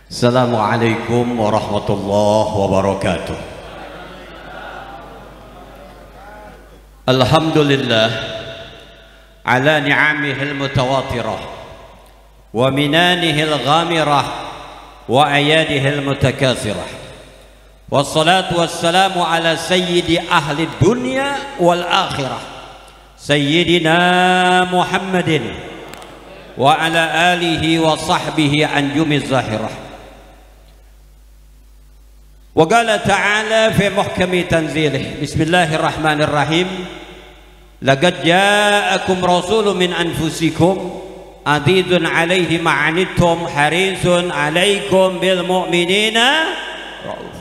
Assalamualaikum warahmatullahi wabarakatuh. Alhamdulillah ala ni'amihil mutawatirah wa minanihil ghamirah wa ayadihil mutakathirah. Wassalatu wassalamu ala sayyidi ahli dunya wal akhirah sayyidina Muhammadin wa ala alihi wa sahbihi anjumiz zahirah. وقال تعالى في محكم تنزيله بسم الله الرحمن الرحيم لقد جاءكم رسول من أنفسكم عزيز عليه ما عنتم حريص عليكم بالمؤمنين رؤوف.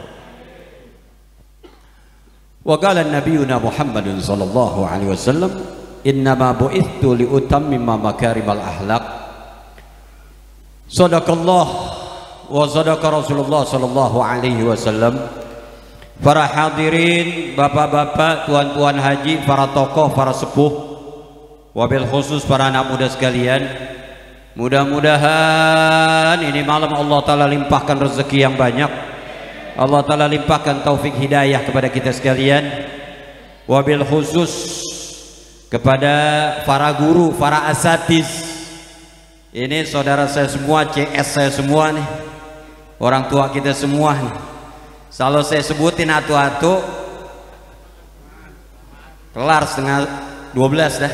وقال نبينا محمد صلى الله عليه وسلم إنما بعثت لأتمم مكارم الأخلاق. صدق الله wa sadaqa Rasulullah sallallahu alaihi wasallam. Para hadirin, bapak-bapak, tuan-tuan haji, para tokoh, para sepuh, wabil khusus para anak muda sekalian, mudah-mudahan ini malam Allah Ta'ala limpahkan rezeki yang banyak, Allah Ta'ala limpahkan taufik hidayah kepada kita sekalian, wabil khusus kepada para guru, para asatiz. Ini saudara saya semua, CS saya semua nih, orang tua kita semua nih. Kalau saya sebutin atu-atu kelar setengah 12 dah.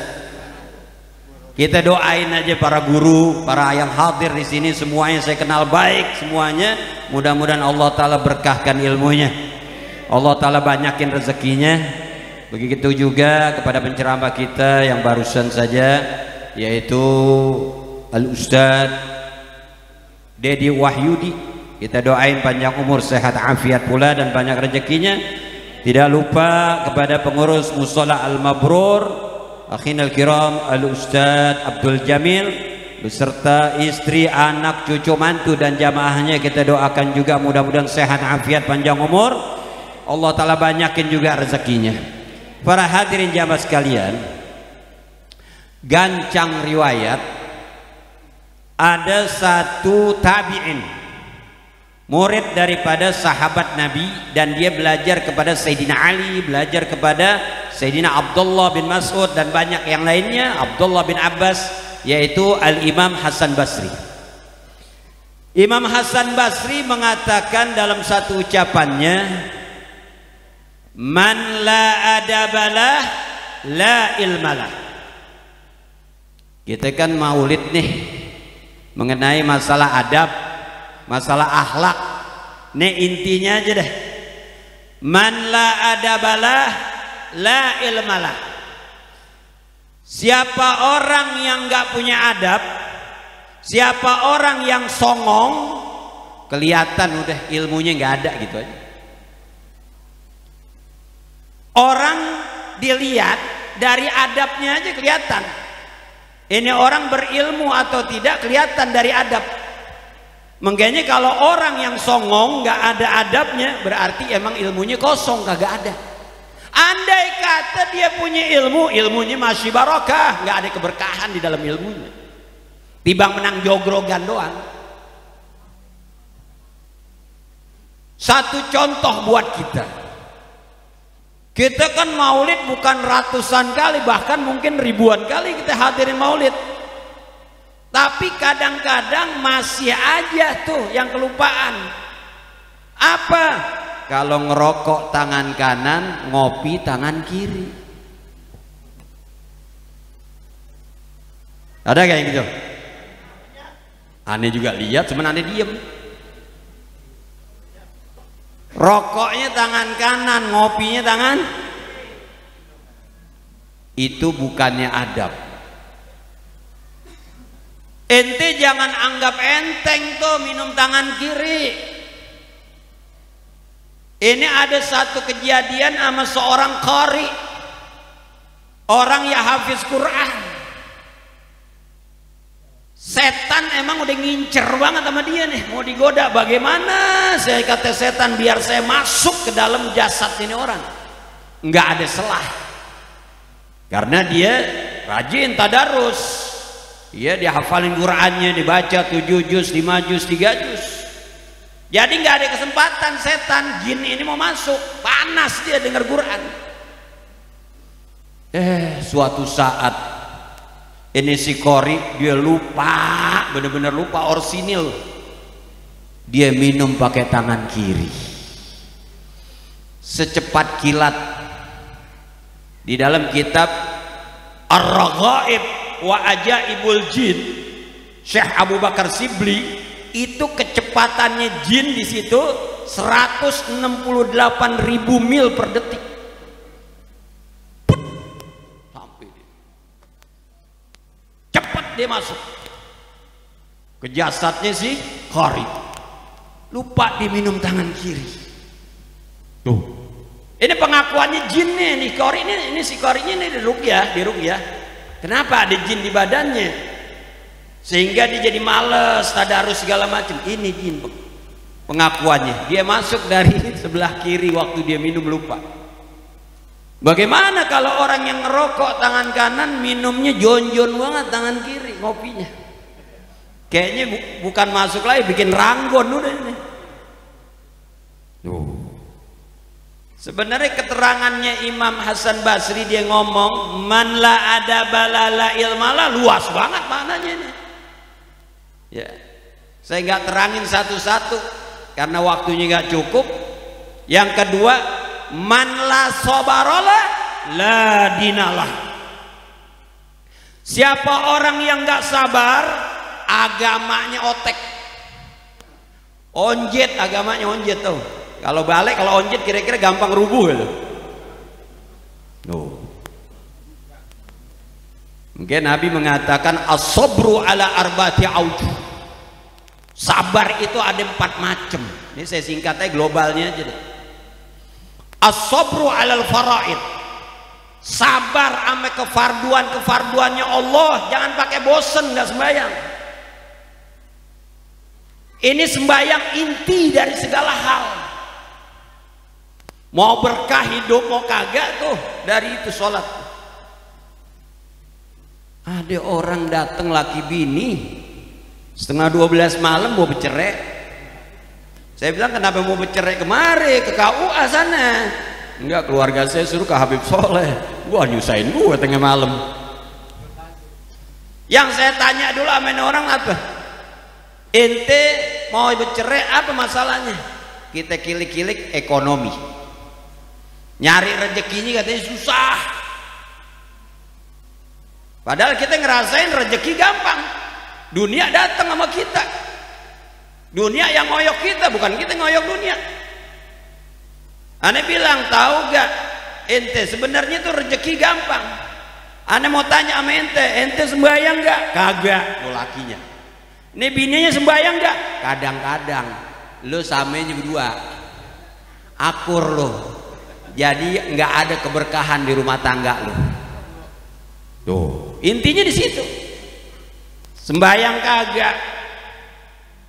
Kita doain aja para guru, para yang hadir di sini semuanya saya kenal baik semuanya. Mudah-mudahan Allah Ta'ala berkahkan ilmunya, Allah Ta'ala banyakin rezekinya. Begitu juga kepada penceramah kita yang barusan saja, yaitu Al-Ustadz Dedi Wahyudi. Kita doain panjang umur, sehat, afiat pula dan banyak rezekinya. Tidak lupa kepada pengurus Mushola Al-Mabrur, akhinal kiram Al-Ustadz Abdul Jamil beserta istri, anak, cucu, mantu dan jamaahnya. Kita doakan juga mudah-mudahan sehat, afiat, panjang umur. Allah Ta'ala banyakin juga rezekinya. Para hadirin jamaah sekalian, gancang riwayat, ada satu tabi'in, murid daripada sahabat Nabi, dan dia belajar kepada Sayyidina Ali, belajar kepada Sayyidina Abdullah bin Mas'ud dan banyak yang lainnya, Abdullah bin Abbas, yaitu Al-Imam Hasan Basri. Imam Hasan Basri mengatakan dalam satu ucapannya, man la adabalah la ilmalah. Kita kan maulid nih mengenai masalah adab, masalah akhlak. Nih intinya aja deh, man la adabalah la ilmalah. Siapa orang yang nggak punya adab, siapa orang yang songong, kelihatan udah ilmunya nggak ada gitu aja. Orang dilihat dari adabnya aja kelihatan, ini orang berilmu atau tidak kelihatan dari adab. Makanya kalau orang yang songong nggak ada adabnya, berarti emang ilmunya kosong, kagak ada. Andai kata dia punya ilmu, ilmunya masih barokah, nggak ada keberkahan di dalam ilmunya, timbang menang jogrogan doang. Satu contoh buat kita, kita kan maulid bukan ratusan kali, bahkan mungkin ribuan kali kita hadirin maulid. Tapi kadang-kadang masih aja tuh yang kelupaan. Apa? Kalau ngerokok tangan kanan, ngopi tangan kiri. Ada kayak gitu? Aneh juga lihat, cuman aneh diem. Rokoknya tangan kanan, ngopinya tangan. Itu bukannya adab. Ente jangan anggap enteng tuh minum tangan kiri. Ini ada satu kejadian sama seorang qari, orang yang hafiz Quran. Setan emang udah ngincer banget sama dia nih, mau digoda. Bagaimana saya kata setan biar saya masuk ke dalam jasad ini orang, nggak ada selah, karena dia rajin tadarus. Iya, dia hafalin Qur'annya, dibaca 7 juz, 5 juz, 3 juz. Jadi nggak ada kesempatan setan jin ini mau masuk, panas dia dengar Quran. Suatu saat ini si Qori dia lupa, bener-bener lupa orsinil. Dia minum pakai tangan kiri. Secepat kilat. Di dalam kitab Ar-Raghaib wa Ajaibul Jin, Syekh Abu Bakar Sibli, itu kecepatannya jin di situ 168.000 mil per detik. Sampai cepat dia masuk ke jasadnya si Qori. Lupa diminum tangan kiri. Tuh. Ini pengakuannya jinnya nih Qori ini si Qorinya ini di ruqyah. Kenapa ada jin di badannya? Sehingga dia jadi males, tadarus segala macam. Ini jin pengakuannya. Dia masuk dari sebelah kiri waktu dia minum lupa. Bagaimana kalau orang yang ngerokok tangan kanan minumnya jon-jon banget tangan kiri ngopinya? Kayaknya bukan masuk lagi, bikin ranggon udah ini. Tuh. Sebenarnya keterangannya Imam Hasan Basri dia ngomong man la ada balala ilmala, luas banget maknanya ini. Ya, saya nggak terangin satu-satu karena waktunya nggak cukup. Yang kedua, man la sobarola la dinalah. Siapa orang yang nggak sabar, agamanya otek. Onjet, agamanya onjet tuh. Kalau balik, kalau onjet kira-kira gampang rubuh gitu. Tuh. Mungkin Nabi mengatakan as-sabru ala arba'ati aujuh. Sabar itu ada 4 macam. Ini saya singkat aja globalnya aja deh. As-sabru alal faraid. Sabar sama kefarduannya Allah, jangan pakai bosen nggak sembahyang. Ini sembahyang inti dari segala hal. Mau berkah hidup mau kagak tuh dari itu sholat. Ada orang datang laki bini setengah 12 malam mau bercerai. Saya bilang kenapa mau bercerai kemari ke KUA sana? Enggak, keluarga saya suruh ke Habib Soleh. Gua nyusahin gua tengah malam. Yang saya tanya dulu sama orang apa? Ente mau bercerai apa masalahnya? Kita kilik-kilik ekonomi. Nyari rezekinya katanya susah. Padahal kita ngerasain rezeki gampang. Dunia datang sama kita. Dunia yang ngoyok kita, bukan kita ngoyok dunia. Ane bilang, tahu gak ente sebenarnya tuh rezeki gampang. Ane mau tanya sama ente sembahyang gak? Kagak, lo lakinya. Ini bininya sembahyang gak? Kadang-kadang. Lo samanya berdua akur lo. Jadi nggak ada keberkahan di rumah tangga lo. Tuh, intinya di situ. Sembahyang kagak,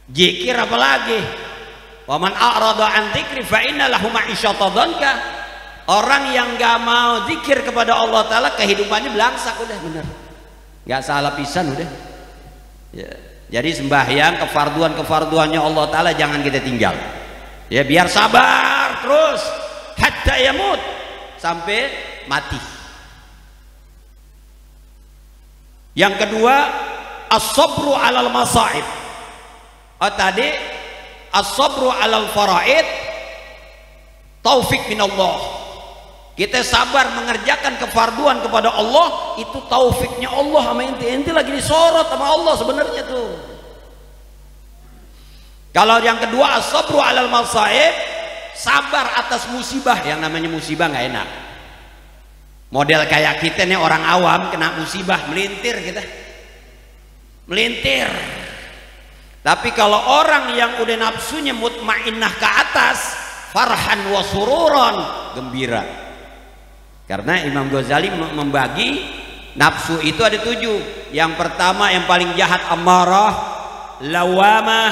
zikir apalagi. Wa man a'rada an dzikri fa inna lahu ma'isyatan dhanka. Orang yang nggak mau zikir kepada Allah Ta'ala, kehidupannya belangsak udah, bener. Nggak salah pisan udah. Ya. Jadi sembahyang kefarduannya Allah Ta'ala jangan kita tinggal. Ya biar sabar terus. Hatta yamut, sampai mati. Yang kedua, as-sabru alal masaib. Tadi as-sabru alal faraid, taufik minallah. Kita sabar mengerjakan kefarduan kepada Allah, itu taufiknya Allah sama ente lagi disorot sama Allah sebenarnya tuh. Kalau yang kedua as-sabru alal masaib, sabar atas musibah. Yang namanya musibah nggak enak. Model kayak kita nih orang awam kena musibah melintir kita, melintir. Tapi kalau orang yang udah nafsunya mutmainnah ke atas, farhan wa sururan, gembira. Karena Imam Ghazali membagi nafsu itu ada 7. Yang pertama yang paling jahat amarah, lawamah,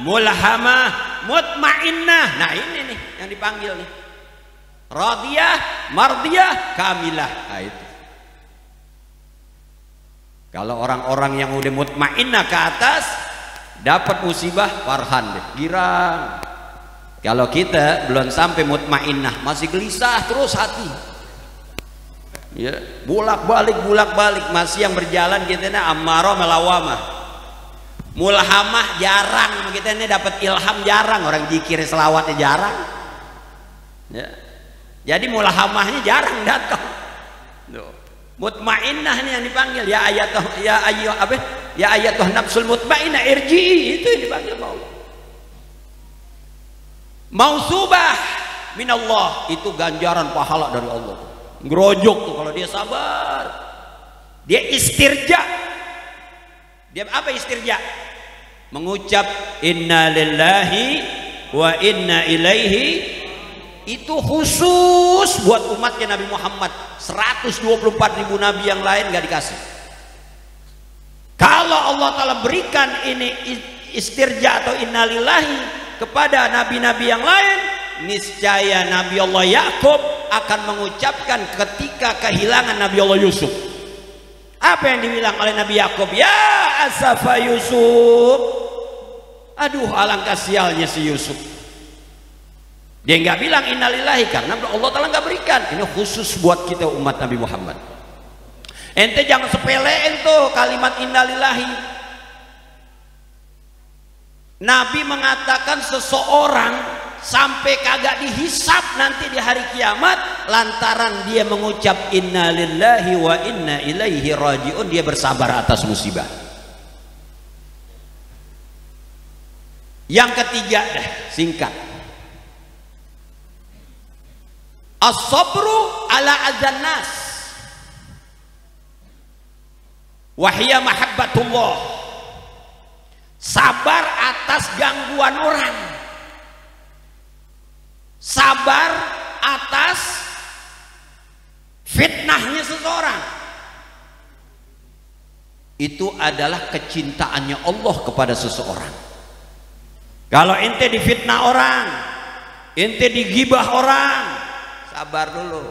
mulhamah, mutmainnah. Nah ini nih yang dipanggil nih, radiyah, mardiyah, kamilah. Nah itu kalau orang-orang yang udah mutmainnah ke atas dapat musibah, farhan deh, girang. Kalau kita belum sampai mutmainnah, masih gelisah terus hati, ya, bolak balik masih yang berjalan kita ini ammarah melawamah, mulhamah jarang kita ini dapat ilham jarang, orang zikir selawatnya jarang, ya. Jadi mulhamahnya jarang datang. Mutmainnah ini yang dipanggil, ya ayatuh nafsul mutmainnah irji'i, itu yang dipanggil Allah. Mausubah minallah, itu ganjaran pahala dari Allah. Ngerojok tuh kalau dia sabar, dia istirja. Dia apa istirja? Mengucap inna lillahi wa inna ilaihi, itu khusus buat umatnya Nabi Muhammad. 124.000 nabi yang lain gak dikasih. Kalau Allah Ta'ala berikan ini istirja atau innalillahi kepada nabi-nabi yang lain, niscaya Nabi Allah Yakub akan mengucapkan ketika kehilangan Nabi Allah Yusuf. Apa yang dibilang oleh Nabi Yakub? Ya asafa Yusuf, aduh alangkah sialnya si Yusuf. Dia nggak bilang innalillahi karena Allah Ta'ala nggak berikan. Ini khusus buat kita umat Nabi Muhammad. Ente jangan sepelein tuh kalimat innalillahi. Nabi mengatakan seseorang sampai kagak dihisap nanti di hari kiamat lantaran dia mengucap innalillahi wa inna ilaihi rajiun, dia bersabar atas musibah. Yang ketiga deh, singkat, as-sabru ala adzan nas wa hiya mahabbatullah, sabar atas gangguan orang, sabar atas fitnahnya seseorang, itu adalah kecintaannya Allah kepada seseorang. Kalau ente difitnah orang, ente digibah orang, sabar dulu,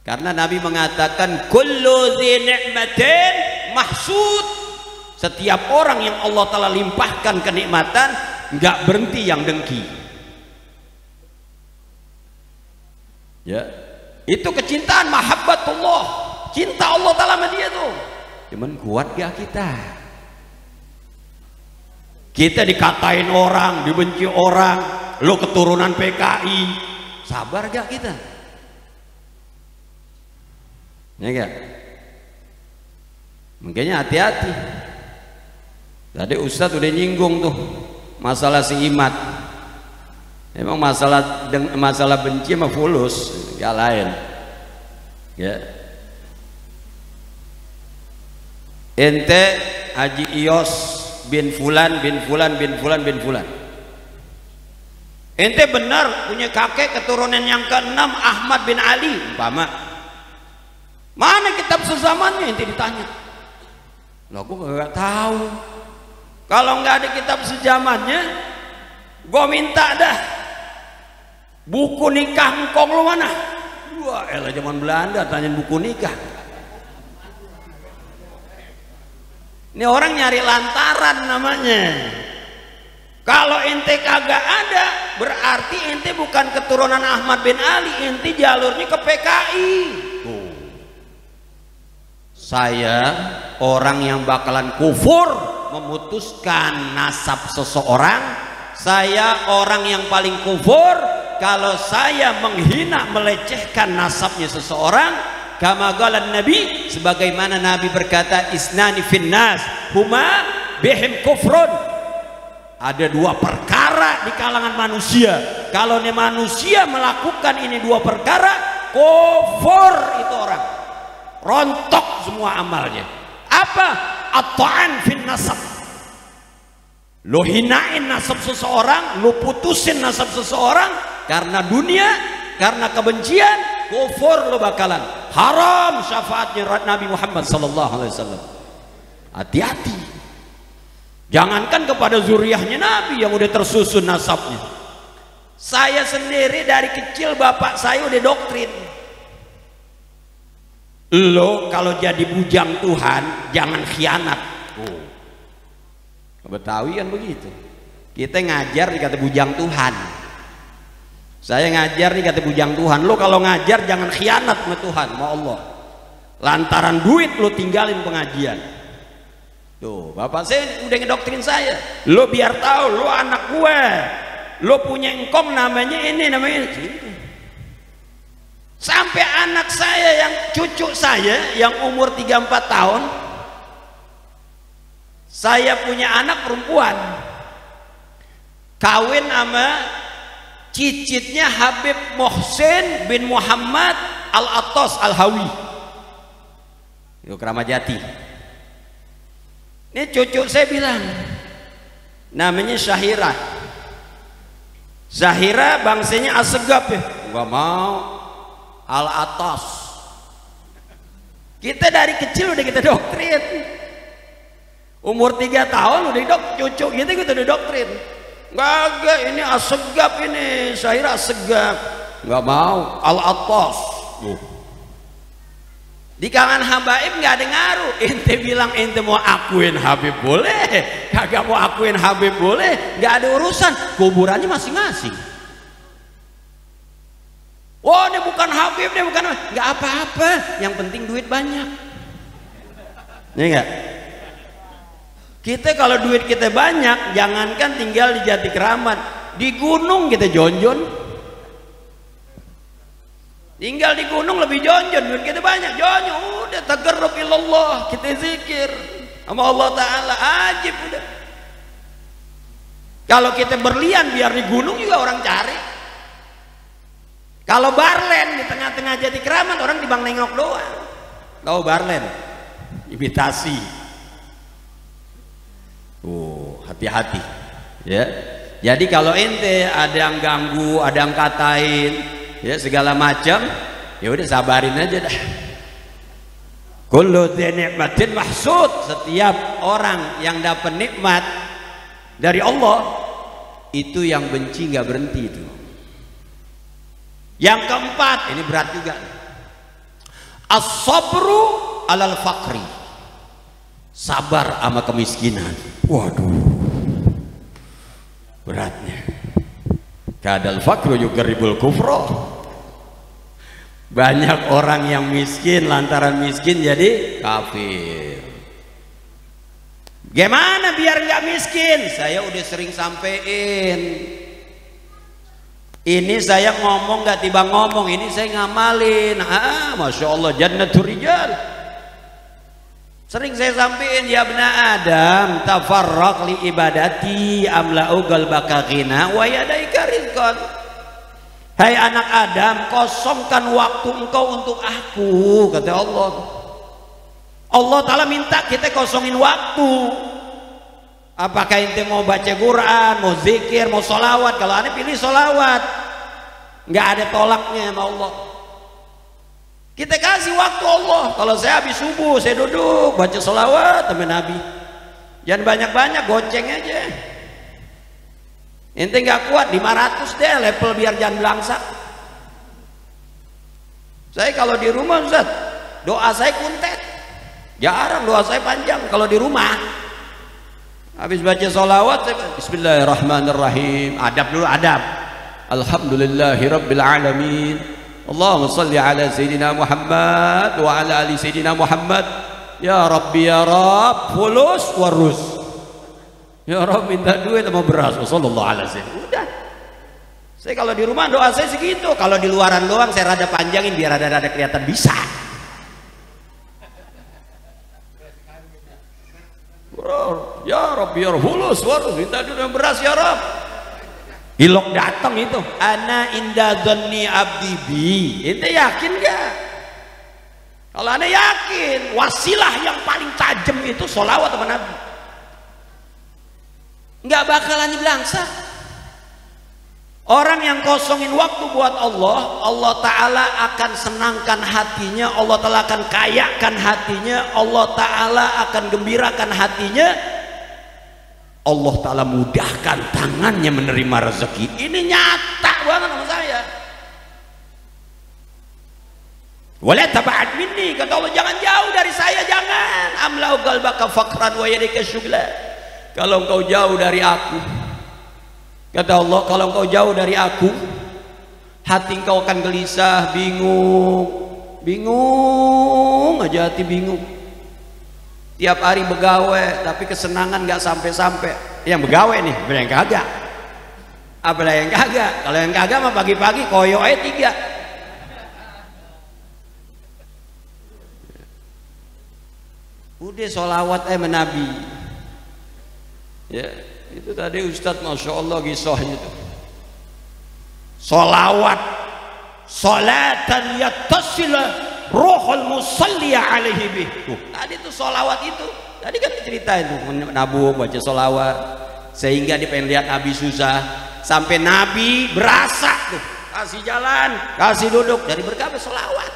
karena Nabi mengatakan kullu dzi ni'matin mahsud. Setiap orang yang Allah Ta'ala limpahkan kenikmatan nggak berhenti yang dengki, ya. Itu kecintaan, mahabbatullah, cinta Allah Ta'ala sama dia tuh. Cuman kuat gak kita? Kita dikatain orang, dibenci orang, lo keturunan PKI, sabar gak kita? Ya gak? Makanya hati-hati. Tadi Ustadz udah nyinggung tuh masalah si Imat. Emang masalah benci sama fulus gak lain, ya. Ente Haji Iyos bin Fulan bin Fulan bin Fulan bin Fulan, ente benar punya kakek keturunan yang ke-6 Ahmad bin Ali umpama, mana kitab sezamannya? Ente ditanya, loh aku gak tahu. Kalau nggak ada kitab sejamannya, gue minta dah buku nikah engkong lu mana? Wah, elah zaman Belanda tanyain buku nikah. Ini orang nyari lantaran namanya. Kalau ente kagak ada, berarti ente bukan keturunan Ahmad bin Ali, ente jalurnya ke PKI. Tuh. Saya orang yang bakalan kufur memutuskan nasab seseorang. Saya orang yang paling kufur kalau saya menghina, melecehkan nasabnya seseorang. Kama qala Nabi, sebagaimana Nabi berkata, isnani finnas huma bihim kufrun. Ada dua perkara di kalangan manusia, kalau ini manusia melakukan ini dua perkara, kufur itu orang, rontok semua amalnya. Apa? At-ta'an fin nasab, lo hinain nasab seseorang, lo putusin nasab seseorang karena dunia, karena kebencian, kufur lo bakalan, haram syafaatnya Nabi Muhammad SAW. Hati-hati, jangankan kepada zuriyahnya Nabi yang udah tersusun nasabnya. Saya sendiri dari kecil bapak saya udah doktrin, lo kalau jadi bujang Tuhan jangan khianat. Betawi kan begitu, kita ngajar dikata bujang Tuhan. Saya ngajar nih kata bujang Tuhan, lo kalau ngajar jangan khianat sama Tuhan, sama Allah. Lantaran duit lo tinggalin pengajian. Tuh, bapak saya udah ngedoktrin saya. Lo biar tahu lo anak gue, lo punya engkong namanya ini, namanya ini. Sampai anak saya yang cucu saya yang umur 3-4 tahun, saya punya anak perempuan, kawin sama cicitnya Habib Mohsen bin Muhammad Al-Atos Al-Hawi, itu Keramat Jati. Ini cucu saya bilang namanya Syahira. Syahira bangsanya Asegap ya, nggak mau Al-Atos. Kita dari kecil udah kita doktrin, umur 3 tahun udah cucu kita udah doktrin. Enggak, ini Asegap, ini Syahira Asegap, nggak mau Al-Atos. Di kalangan habaib nggak ada ngaruh. Ente bilang ente mau akuin Habib boleh, kagak mau akuin Habib boleh, nggak ada urusan, kuburannya masing-masing. Oh ini bukan Habib, ini bukan, nggak apa-apa, yang penting duit banyak. Ini enggak? Kita kalau duit kita banyak, jangankan tinggal di Jati Keramat, di gunung kita jonjon. Tinggal di gunung lebih jonjon, duit kita banyak, jonjon, udah tagarrub ilallah, kita zikir sama Allah Ta'ala, ajib udah. Kalau kita berlian biar di gunung juga orang cari. Kalau barlen di tengah-tengah Jati Keramat, orang dibang nengok doang. Tahu barlen? Imitasi. Hati-hati ya. Jadi kalau ente ada yang ganggu, ada yang katain ya segala macam, ya udah sabarin aja dah. Kullu dzi nikmatin mahsud, setiap orang yang dapat nikmat dari Allah itu yang benci nggak berhenti itu. Yang keempat, ini berat juga, as-sabru alal faqri, sabar sama kemiskinan. Waduh, beratnya. Kadal faqru yuqribul kufra. Banyak orang yang miskin, lantaran miskin jadi kafir. Gimana biar nggak miskin? Saya udah sering sampein. Ini saya ngomong nggak tiba ngomong, ini saya ngamalin. Masya Allah, jannatul rijal. Sering saya sampaikan, ya bna Adam, tafarraq li ibadati amla'u qalbaka ghina wa yadaika rizqan. Hai anak Adam, kosongkan waktu engkau untuk aku, kata Allah. Allah Ta'ala minta kita kosongin waktu. Apakah ente mau baca Quran, mau zikir, mau sholawat? Kalau aneh pilih sholawat, nggak ada tolaknya sama Allah. Kita kasih waktu Allah. Kalau saya habis subuh saya duduk baca sholawat sama Nabi. Jangan banyak-banyak, goceng aja. Ente nggak kuat 500 deh level biar jangan belangsak. Saya kalau di rumah Ustaz, doa saya kuntet. Jarang doa saya panjang kalau di rumah. Habis baca sholawat saya Bismillahirrahmanirrahim. Adab dulu, adab. Alhamdulillahirabbil alamin. Allahumma salli ala Sayyidina Muhammad wa ala ali Sayyidina Muhammad. Ya Rabbi ya Rabb, fulus warus. Ya Rabb minta duit sama beras. Sallallahu alaihi wasallam. Udah. Saya kalau di rumah doa saya segitu. Kalau di luaran doang saya rada panjangin biar rada kelihatan bisa. Ya Rabbi ya Rabb, fulus warus, minta duit sama beras ya Rabb. Hilok datang itu, ana inda dhanni abdi bi. Ente yakin gak? Kalau ana yakin, wasilah yang paling tajam itu sholawat sama Nabi. Nggak bakalan belangsak. Orang yang kosongin waktu buat Allah, Allah Ta'ala akan senangkan hatinya, Allah Ta'ala akan kayakan hatinya, Allah Ta'ala akan gembirakan hatinya, Allah Ta'ala mudahkan tangannya menerima rezeki. Ini nyata banget sama saya. Wala taba'ad minni, kata Allah, jangan jauh dari saya, jangan. Amlau qalbaka faqran wa yadika syughla. Kalau engkau jauh dari aku, kata Allah, kalau engkau jauh dari aku, hati engkau akan gelisah, bingung aja, hati bingung. Tiap hari begawe tapi kesenangan nggak sampai-sampai. Yang begawe nih, apa yang kagak? Apa yang kagak? Kalau yang kagak mah pagi-pagi koyo aja 3. Udah sholawat menabi. Ya, itu tadi Ustadz Masya Allah kisahnya itu. Sholawat, sholatan yattasila ruhul musalli alaihi bih. Tadi itu sholawat itu. Tadi kan cerita itu nabung baca sholawat sehingga dia pengen lihat Nabi susah sampai Nabi berasa tuh kasih jalan, kasih duduk dari berkah sholawat.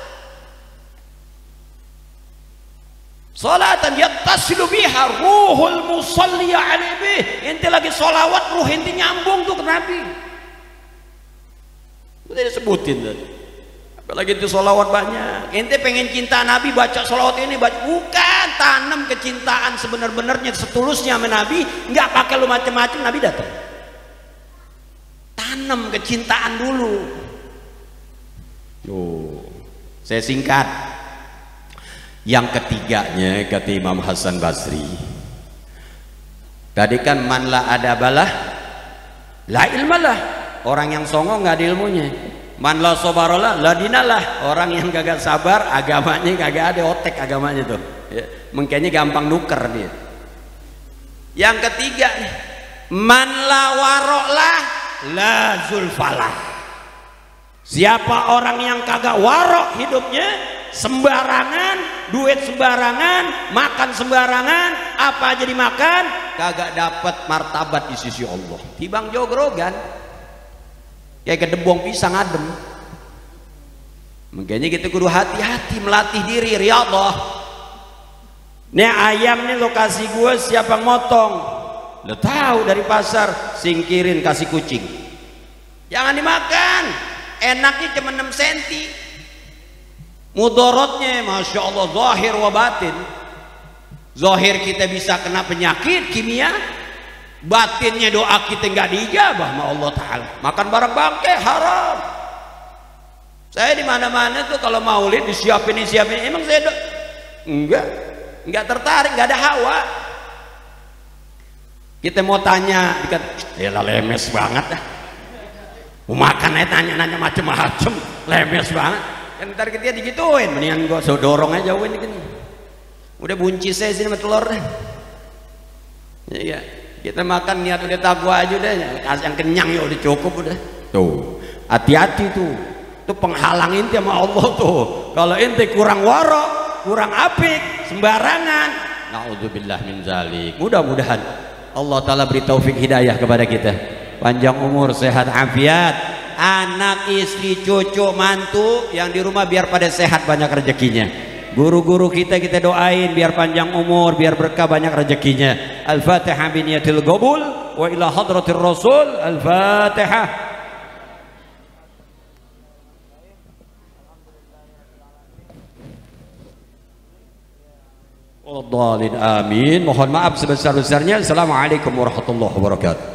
Sholatan yattasilu biha ruhul musalli alaihi bih. Ente lagi sholawat ruh ente nyambung tuh ke Nabi. Udah disebutin tadi. Apalagi itu sholawat banyak. Ente pengen cinta Nabi baca sholawat ini, baca. Bukan, tanam kecintaan sebenar-benarnya setulusnya sama Nabi. Nggak pakai lu macam-macam, Nabi datang. Tanam kecintaan dulu. Saya singkat. Yang ketiganya kata Imam Hasan Basri. Tadi kan man la adabalah la ilmalah. Orang yang songong nggak ada ilmunya. Man la sabarolah la dinalah. Orang yang kagak sabar agamanya kagak ada, otek agamanya tuh ya, makanya gampang nuker dia. Yang ketiga nih, man la waroklah la zulfalah. Siapa orang yang kagak warok hidupnya, sembarangan, duit sembarangan, makan sembarangan, apa aja dimakan, kagak dapat martabat di sisi Allah. Tibang jogrogan kayak kedebong pisang adem. Makanya kita kudu hati-hati melatih diri riyadhah. Nih ayam nih lo kasih gue, siapa motong? Lo tahu dari pasar, singkirin kasih kucing. Jangan dimakan. Enaknya cuma 6 cm. Mudorotnya Masya Allah zahir wa batin. Zahir kita bisa kena penyakit kimia, batinnya doa kita nggak diijabah sama Allah Ta'ala. Makan barang bangkai haram. Saya di mana-mana tuh kalau maulid disiapin. Emang saya enggak tertarik, nggak ada hawa. Kita mau tanya, ya lemes banget dah. Mau makan aja tanya-nanya macem-macem, lemes banget. Kan ntar kita digituin, mendingan gua dorong aja jauhin gini. Udah buncis saya sini sama telur deh. Ya, kita makan niat udah takwa aja udah, yang kenyang ya udah cukup udah. Tuh, hati-hati tuh. Itu penghalang inti sama Allah tuh. Kalau inti kurang warok, kurang apik, sembarangan. Na'udzubillah min zalik. Mudah-mudahan Allah Ta'ala beri taufik hidayah kepada kita. Panjang umur, sehat, afiat, anak, istri, cucu, mantu yang di rumah biar pada sehat, banyak rezekinya. Guru-guru kita doain biar panjang umur, biar berkah, banyak rezekinya. Al-Fatihah biniyatil qabul wa ila hadratir Rasul. Al-Fatihah. Amin. Mohon maaf sebesar-besarnya. Assalamualaikum warahmatullahi wabarakatuh.